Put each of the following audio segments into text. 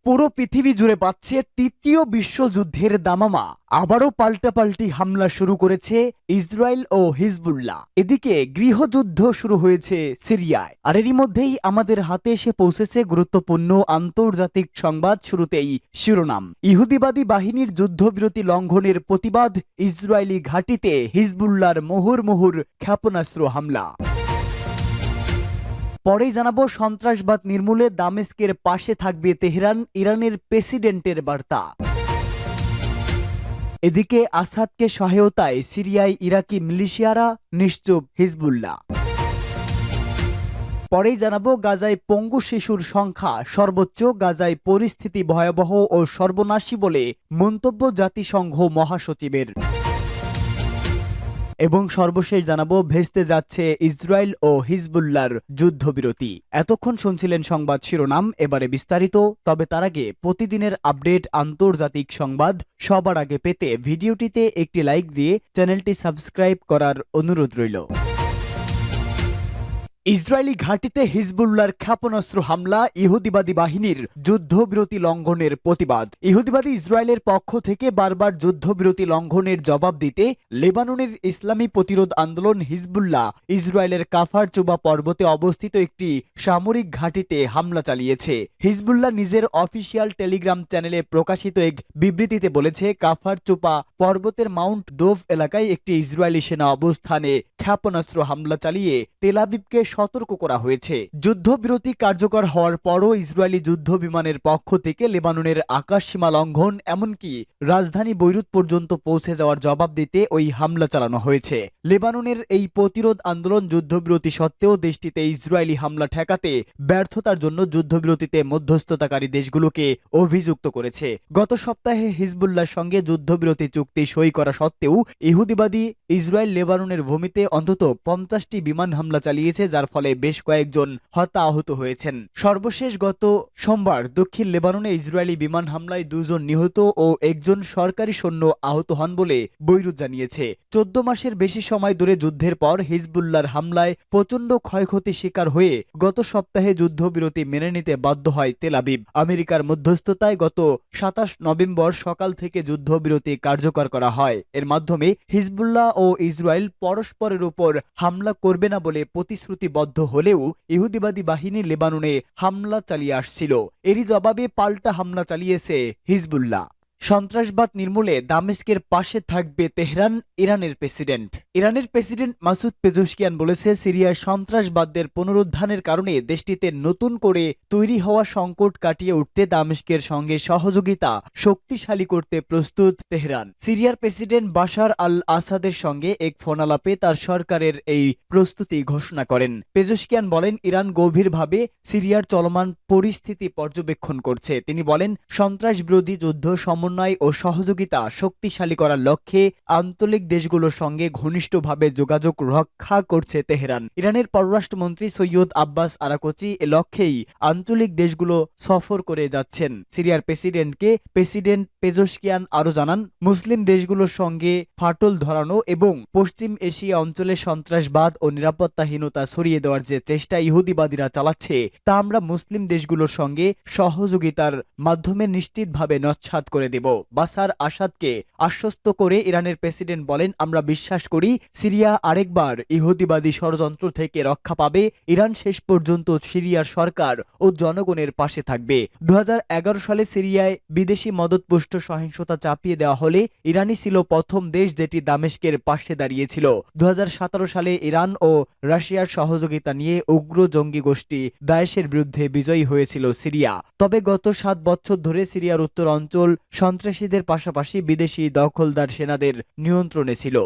পুরো পৃথিবী জুড়ে পাচ্ছে তৃতীয় বিশ্বযুদ্ধের দামামা। আবারও পাল্টাপাল্টি হামলা শুরু করেছে ইসরায়েল ও হিজবুল্লাহ। এদিকে গৃহযুদ্ধ শুরু হয়েছে সিরিয়ায়। আর এরই মধ্যেই আমাদের হাতে এসে পৌঁছেছে গুরুত্বপূর্ণ আন্তর্জাতিক সংবাদ। শুরুতেই শিরোনাম। ইহুদিবাদী বাহিনীর যুদ্ধবিরতি লঙ্ঘনের প্রতিবাদ, ইসরায়েলি ঘাঁটিতে হিজবুল্লাহর মুহুর্মুহুর ক্ষেপণাস্ত্র হামলা। পরেই জানাবো সন্ত্রাসবাদ নির্মূলে দামেস্কের পাশে থাকবে তেহরান, ইরানের প্রেসিডেন্টের বার্তা। এদিকে আসাদকে সহায়তায় সিরিয়ায় ইরাকি মিলিশিয়ারা, নিশ্চুপ হিজবুল্লাহ। পরেই জানাবো গাজায় পঙ্গু শিশুর সংখ্যা সর্বোচ্চ, গাজায় পরিস্থিতি ভয়াবহ ও সর্বনাশী বলে মন্তব্য জাতিসংঘ মহাসচিবের। এবং সর্বশেষ জানাবো ভেস্তে যাচ্ছে ইসরায়েল ও হিজবুল্লাহর যুদ্ধবিরতি। এতক্ষণ শুনছিলেন সংবাদ শিরোনাম, এবারে বিস্তারিত। তবে তার আগে প্রতিদিনের আপডেট আন্তর্জাতিক সংবাদ সবার আগে পেতে ভিডিওটিতে একটি লাইক দিয়ে চ্যানেলটি সাবস্ক্রাইব করার অনুরোধ রইল। ইসরায়েলি ঘাঁটিতে হিজবুল্লাহর ক্ষেপণাস্ত্র হামলা, ইহুদিবাদী বাহিনীর যুদ্ধবিরতি লঙ্ঘনের প্রতিবাদ। ইহুদিবাদী ইসরায়েলের পক্ষ থেকে বারবার যুদ্ধবিরতি লঙ্ঘনের জবাব দিতে লেবাননের ইসলামী প্রতিরোধ আন্দোলন হিজবুল্লাহ ইসরায়েলের কাফার চুবা পর্বতে অবস্থিত একটি সামরিক ঘাঁটিতে হামলা চালিয়েছে। হিজবুল্লাহ নিজের অফিসিয়াল টেলিগ্রাম চ্যানেলে প্রকাশিত এক বিবৃতিতে বলেছে, কাফার চুপা পর্বতের মাউন্ট দোভ এলাকায় একটি ইসরায়েলি সেনা অবস্থানে ক্ষেপণাস্ত্র হামলা চালিয়ে তেল আবিবকে সতর্ক করা হয়েছে। যুদ্ধবিরতি কার্যকর হওয়ার পরও ইসরায়েলি যুদ্ধ বিমানের পক্ষ থেকে লেবাননের আকাশসীমা লঙ্ঘন, এমনকি রাজধানী বৈরুত পর্যন্ত পৌঁছে যাওয়ার জবাব দিতে ওই হামলা চালানো হয়েছে। লেবাননের এই প্রতিরোধ আন্দোলন যুদ্ধবিরতি সত্ত্বেও দেশটিতে ইসরায়েলি হামলা ঠেকাতে ব্যর্থতার জন্য যুদ্ধবিরতিতে মধ্যস্থতাকারী দেশগুলোকে অভিযুক্ত করেছে। গত সপ্তাহে হিজবুল্লাহর সঙ্গে যুদ্ধবিরতি চুক্তি সই করা সত্ত্বেও ইহুদিবাদী ইসরায়েল লেবাননের ভূমিতে অন্তত 50টি বিমান হামলা চালিয়েছে, যার ফলে বেশ কয়েকজন হতাহত হয়েছেন। সর্বশেষ গত সোমবার দক্ষিণ লেবাননে ইসরায়েলি বিমান হামলায় 2 জন নিহত ও 1 জন সরকারি সৈন্য আহত হন বলে বৈরুত জানিয়েছে। 14 মাসের বেশি সময় ধরে যুদ্ধের পর হিজবুল্লাহর হামলায় প্রচণ্ড ক্ষয়ক্ষতি শিকার হয়ে গত সপ্তাহে যুদ্ধবিরতি মেনে নিতে বাধ্য হয় তেল আবিব। আমেরিকার মধ্যস্থতায় গত 27 নভেম্বর সকাল থেকে যুদ্ধবিরতি কার্যকর করা হয়। এর মাধ্যমে হিজবুল্লাহ ও ইসরায়েল পরস্পরের উপর হামলা করবে না বলে প্রতিশ্রুতিবদ্ধ হলেও ইহুদিবাদী বাহিনী লেবাননে হামলা চালিয়ে আসছিল। এরই জবাবে পাল্টা হামলা চালিয়েছে হিজবুল্লাহ। সন্ত্রাসবাদ নির্মূলে দামেস্কের পাশে থাকবে তেহরান, ইরানের প্রেসিডেন্ট। ইরানের প্রেসিডেন্ট মাসুদ পেজেশকিয়ান বলেছে, সিরিয়ায় সন্ত্রাসবাদের পুনরুত্থানের কারণে দেশটিতে নতুন করে তৈরি হওয়া সংকট কাটিয়ে উঠতে দামেস্কের সঙ্গে সহযোগিতা শক্তিশালী করতে প্রস্তুত তেহরান। সিরিয়ার প্রেসিডেন্ট বাশার আল আসাদের সঙ্গে এক ফোনালাপে তার সরকারের এই প্রস্তুতি ঘোষণা করেন। পেজেশকিয়ান বলেন, ইরান গভীরভাবে সিরিয়ার চলমান পরিস্থিতি পর্যবেক্ষণ করছে। তিনি বলেন, সন্ত্রাস বিরোধী যুদ্ধ সমন্বয় ও সহযোগিতা শক্তিশালী করার লক্ষ্যে আঞ্চলিক দেশগুলোর সঙ্গে ঘনিষ্ঠভাবে যোগাযোগ রক্ষা করছে তেহরান। ইরানের পররাষ্ট্রমন্ত্রী সৈয়দ আব্বাস আরাকচি এ লক্ষ্যেই আঞ্চলিক দেশগুলো সফর করে যাচ্ছেন। সিরিয়ার প্রেসিডেন্টকে প্রেসিডেন্ট পেজেশকিয়ান আরও জানান, মুসলিম দেশগুলোর সঙ্গে ফাটল ধরানো এবং পশ্চিম এশিয়া অঞ্চলে সন্ত্রাসবাদ ও নিরাপত্তাহীনতা ছড়িয়ে দেওয়ার যে চেষ্টা ইহুদিবাদীরা চালাচ্ছে তা আমরা মুসলিম দেশগুলোর সঙ্গে সহযোগিতার মাধ্যমে নিশ্চিতভাবে নস্যাৎ করে দেব। বাশার আসাদকে আশ্বস্ত করে ইরানের প্রেসিডেন্ট বলেন, আমরা বিশ্বাস করি সিরিয়া আরেকবার ইহুদিবাদী ষড়যন্ত্র থেকে রক্ষা পাবে। ইরান শেষ পর্যন্ত সিরিয়ার সরকার ও জনগণের পাশে থাকবে। 2011 সালে সিরিয়ায় বিদেশি মদতপুষ্ট সহিংসতা চাপিয়ে দেওয়া হলে ইরানই ছিল প্রথম দেশ যেটি দামেস্কের পাশে দাঁড়িয়েছিল। 2017 সালে ইরান ও রাশিয়ার সহযোগিতা নিয়ে উগ্র জঙ্গি গোষ্ঠী দায়েশের বিরুদ্ধে বিজয়ী হয়েছিল সিরিয়া। তবে গত 7 বছর ধরে সিরিয়ার উত্তর অঞ্চল সন্ত্রাসীদের পাশাপাশি বিদেশি দখলদার সেনাদের নিয়ন্ত্রণে ছিল।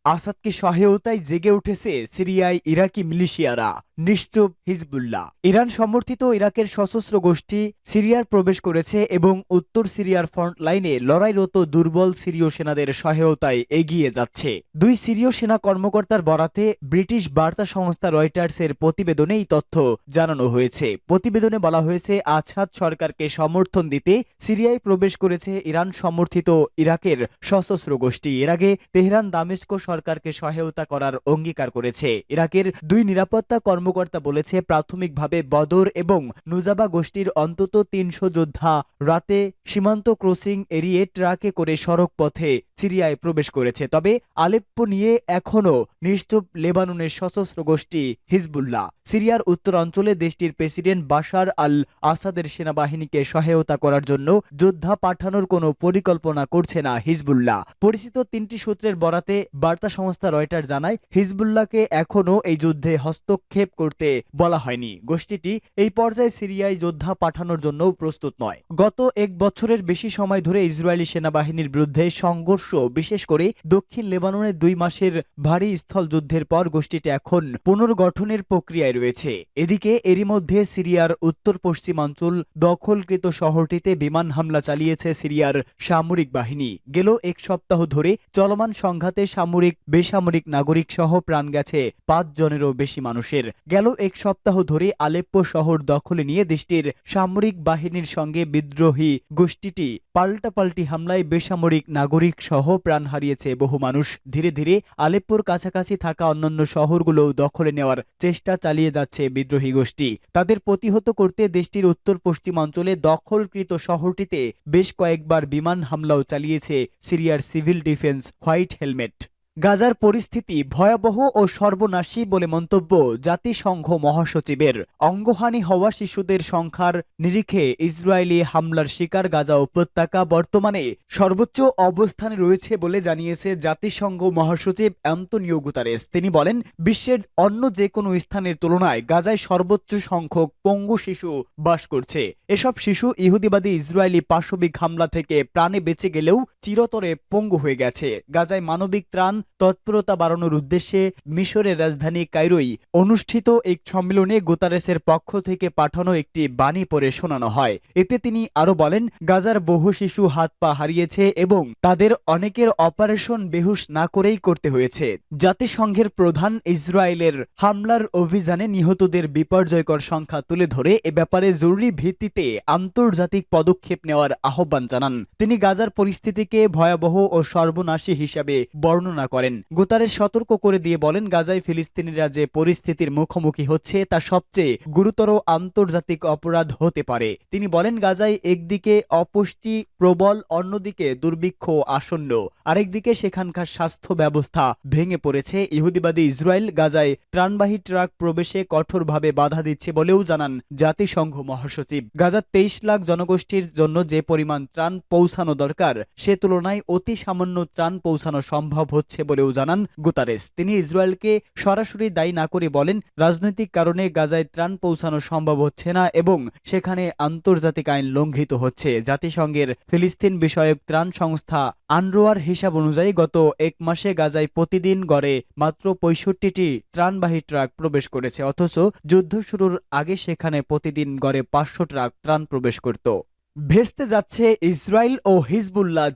আসাদকে সহায়তায় জেগে উঠেছে সিরিয়ায় ইরাকি মিলিশিয়ারা, নিশ্চুপ হিজবুল্লাহ। ইরান সমর্থিত ইরাকের সশস্ত্র গোষ্ঠী সিরিয়ার প্রবেশ করেছে এবং উত্তর সিরিয়ার ফ্রন্ট লাইনে লড়াইরত দুর্বল সিরীয় সেনাদের সহায়তায় এগিয়ে যাচ্ছে। 2 সিরীয় সেনা কর্মকর্তার বরাতে ব্রিটিশ বার্তা সংস্থা রয়টার্সের প্রতিবেদনে এই তথ্য জানানো হয়েছে। প্রতিবেদনে বলা হয়েছে, আসাদ সরকারকে সমর্থন দিতে সিরিয়ায় প্রবেশ করেছে ইরান সমর্থিত ইরাকের সশস্ত্র গোষ্ঠী। এর আগে তেহরান দামেস্ক সরকারকে সহায়তা করার অঙ্গীকার করেছে। ইরাকের 2 নিরাপত্তা কর্মকর্তা কর্মকর্তা বলেছে, প্রাথমিকভাবে বদর এবং নুজাবা গোষ্ঠীর অন্তত ৩০০ যোদ্ধা রাতে সীমান্ত ক্রসিং এড়িয়ে ট্রাকে করে সড়ক পথে সিরিয়ায় প্রবেশ করেছে। তবে আলেপ্পো নিয়ে এখনও নিশ্চুপ লেবাননের সশস্ত্র গোষ্ঠী হিজবুল্লাহ। সিরিয়ার উত্তরাঞ্চলে দেশটির প্রেসিডেন্ট বাশার আল আসাদের সেনাবাহিনীকে সহায়তা করার জন্য যোদ্ধা পাঠানোর কোনো পরিকল্পনা করছে না হিজবুল্লাহ। পরিচিত ৩টি সূত্রের বরাতে বার্তা সংস্থা রয়টার জানায়, হিজবুল্লাহকে এখনও এই যুদ্ধে হস্তক্ষেপ করতে বলা হয়নি। গোষ্ঠীটি এই পর্যায়ে সিরিয়ায় যোদ্ধা পাঠানোর জন্য প্রস্তুত নয়। গত ১ বছরের বেশি সময় ধরে ইসরায়েলি সেনাবাহিনীর বিরুদ্ধে সংঘর্ষ, বিশেষ করে দক্ষিণ লেবাননে ২ মাসের ভারী স্থল যুদ্ধের পর গোষ্ঠীটি এখন পুনর্গঠনের প্রক্রিয়ায় রয়েছে। এদিকে এরই মধ্যে সিরিয়ার উত্তর পশ্চিমাঞ্চল দখলকৃত শহরটিতে বিমান হামলা চালিয়েছে সিরিয়ার সামরিক বাহিনী। গেল ১ সপ্তাহ ধরে চলমান সংঘাতে সামরিক, বেসামরিক নাগরিক সহ প্রাণ গেছে ৫ জনেরও বেশি মানুষের। গেল ১ সপ্তাহ ধরে আলেপ্পো শহর দখলে নিয়ে দেশটির সামরিক বাহিনীর সঙ্গে বিদ্রোহী গোষ্ঠীটি পাল্টাপাল্টি হামলায় বেসামরিক নাগরিক সহ প্রাণ হারিয়েছে বহু মানুষ। ধীরে ধীরে আলেপ্পোর কাছাকাছি থাকা অন্যান্য শহরগুলোও দখলে নেওয়ার চেষ্টা চালিয়ে যাচ্ছে বিদ্রোহী গোষ্ঠী। তাদের প্রতিহত করতে দেশটির উত্তর পশ্চিমাঞ্চলে দখলকৃত শহরটিতে বেশ কয়েকবার বিমান হামলাও চালিয়েছে সিরিয়ার সিভিল ডিফেন্স হোয়াইট হেলমেট। গাজার পরিস্থিতি ভয়াবহ ও সর্বনাশী বলে মন্তব্য জাতিসংঘ মহাসচিবের। অঙ্গহানি হওয়া শিশুদের সংখ্যার নিরিখে ইসরায়েলি হামলার শিকার গাজা উপত্যকা বর্তমানে সর্বোচ্চ অবস্থানে রয়েছে বলে জানিয়েছে জাতিসংঘ মহাসচিব অ্যান্তোনিও গুতারেস। তিনি বলেন, বিশ্বের অন্য যে কোনো স্থানের তুলনায় গাজায় সর্বোচ্চ সংখ্যক পঙ্গু শিশু বাস করছে। এসব শিশু ইহুদিবাদী ইসরায়েলি পাশবিক হামলা থেকে প্রাণে বেঁচে গেলেও চিরতরে পঙ্গু হয়ে গেছে। গাজায় মানবিক ত্রাণ তৎপরতা বাড়ানোর উদ্দেশ্যে মিশরের রাজধানী কায়রোয় অনুষ্ঠিত এক সম্মেলনে গুতারেসের পক্ষ থেকে পাঠানো একটি বাণী পড়ে শোনানো হয়। এতে তিনি আরো বলেন, গাজার বহু শিশু হাত পা হারিয়েছে এবং তাদের অনেকের অপারেশন বেহুশ না করেই করতে হয়েছে। জাতিসংঘের প্রধান ইসরায়েলের হামলার অভিযানে নিহতদের বিপর্যয়কর সংখ্যা তুলে ধরে এ ব্যাপারে জরুরি ভিত্তিতে আন্তর্জাতিক পদক্ষেপ নেওয়ার আহ্বান জানান। তিনি গাজার পরিস্থিতিকে ভয়াবহ ও সর্বনাশী হিসাবে বর্ণনা করেন। গুতারেস সতর্ক করে দিয়ে বলেন, গাজায় ফিলিস্তিনিরা যে পরিস্থিতির মুখোমুখি হচ্ছে তা সবচেয়ে গুরুতর আন্তর্জাতিক অপরাধ হতে পারে। তিনি বলেন, গাজায় একদিকে অপুষ্টি প্রবল, অন্যদিকে দুর্ভিক্ষ আসন্ন, আরেকদিকে সেখানকার স্বাস্থ্য ব্যবস্থা ভেঙে পড়েছে। ইহুদিবাদী ইসরায়েল গাজায় ত্রাণবাহী ট্রাক প্রবেশে কঠোরভাবে বাধা দিচ্ছে বলেও জানান জাতিসংঘ মহাসচিব। গাজার ২৩ লাখ জনগোষ্ঠীর জন্য যে পরিমাণ ত্রাণ পৌঁছানো দরকার সে তুলনায় অতি সামান্য ত্রাণ পৌঁছানো সম্ভব হচ্ছে বলেও জানান গুতারেস। তিনি ইসরায়েলকে সরাসরি দায়ী না করে বলেন, রাজনৈতিক কারণে গাজায় ত্রাণ পৌঁছানো সম্ভব হচ্ছে না এবং সেখানে আন্তর্জাতিক আইন লঙ্ঘিত হচ্ছে। জাতিসংঘের ফিলিস্তিন বিষয়ক ত্রাণ সংস্থা আনরোয়ার হিসাব অনুযায়ী গত ১ মাসে গাজায় প্রতিদিন গড়ে মাত্র ৬৫টি ত্রাণবাহী ট্রাক প্রবেশ করেছে, অথচ যুদ্ধ শুরুর আগে সেখানে প্রতিদিন গড়ে ৫০০ ট্রাক ত্রাণ প্রবেশ করত। ভেস্তে যাচ্ছে ইসরায়েল ও হিজবুল্লাহ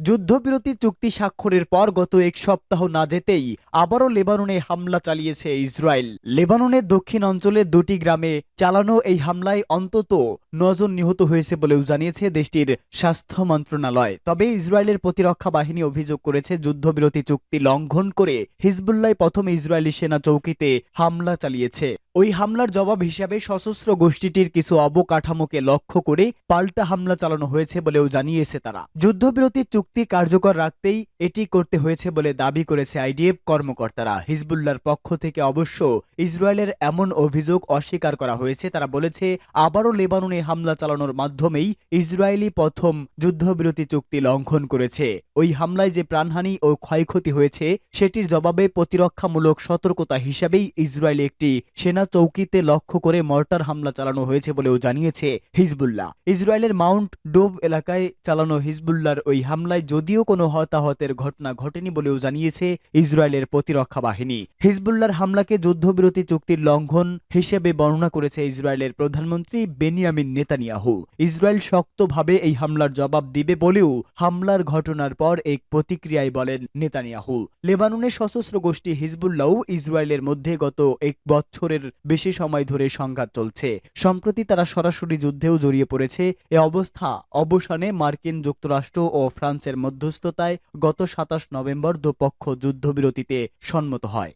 যুদ্ধবিরতি চুক্তি স্বাক্ষরের পর গত ১ সপ্তাহ না যেতেই আবারও লেবাননে হামলা চালিয়েছে ইসরায়েল। লেবাননের দক্ষিণ অঞ্চলে ২টি গ্রামে চালানো এই হামলায় অন্তত ৯ জন নিহত হয়েছে বলেও জানিয়েছে দেশটির স্বাস্থ্য মন্ত্রণালয়। তবে ইসরায়েলের প্রতিরক্ষা বাহিনী অভিযোগ করেছে, যুদ্ধবিরতি চুক্তি লঙ্ঘন করে হিজবুল্লাহ প্রথম ইসরায়েলি সেনা চৌকিতে হামলা চালিয়েছে। ওই হামলার জবাব হিসাবে সশস্ত্র গোষ্ঠীটির কিছু অবকাঠামোকে লক্ষ্য করে পাল্টা হামলা চালানো হয়েছে বলেও জানিয়েছে তারা। যুদ্ধবিরতি চুক্তি কার্যকর রাখতেই এটি করতে হয়েছে বলে দাবি করেছে আইডিএফ কর্মকর্তারা। হিজবুল্লাহর পক্ষ থেকে অবশ্য ইসরায়েলের এমন অভিযোগ অস্বীকার করা হয়েছে। তারা বলেছে, আবারও লেবাননে হামলা চালানোর মাধ্যমেই ইসরায়েলি প্রথম যুদ্ধবিরতি চুক্তি লঙ্ঘন করেছে। ওই হামলায় যে প্রাণহানি ও ক্ষয়ক্ষতি হয়েছে সেটির জবাবে প্রতিরক্ষামূলক সতর্কতা হিসাবেই ইসরায়েল একটি সেনা চৌকিতে লক্ষ্য করে মর্টার হামলা চালানো হয়েছে বলেও জানিয়েছে হিজবুল্লাহ। ইসরায়েলের মাউন্ট ডোভ এলাকায় চালানো হিজবুল্লাহর ওই হামলায় যদিও কোনো হতাহতের ঘটনা ঘটেনি বলেও জানিয়েছে ইসরায়েলের প্রতিরক্ষা বাহিনী। হিজবুল্লাহর হামলাকে যুদ্ধবিরতি চুক্তির লঙ্ঘন হিসেবে বর্ণনা করেছে ইসরায়েলের প্রধানমন্ত্রী বেনিয়ামিন নেতানিয়াহু। ইসরায়েল শক্তভাবে এই হামলার জবাব দিবে বলেও হামলার ঘটনার পর এক প্রতিক্রিয়ায় বলেন নেতানিয়াহু। লেবাননের সশস্ত্র গোষ্ঠী হিজবুল্লাহ ইসরায়েলের মধ্যে গত ১ বছরের বেশি সময় ধরে সংঘাত চলছে। সম্প্রতি তারা সরাসরি যুদ্ধেও জড়িয়ে পড়েছে। এ অবস্থা অবসানে মার্কিন যুক্তরাষ্ট্র ও ফ্রান্সের মধ্যস্থতায় গত ২৭ নভেম্বর দুপক্ষ যুদ্ধবিরতিতে সম্মত হয়।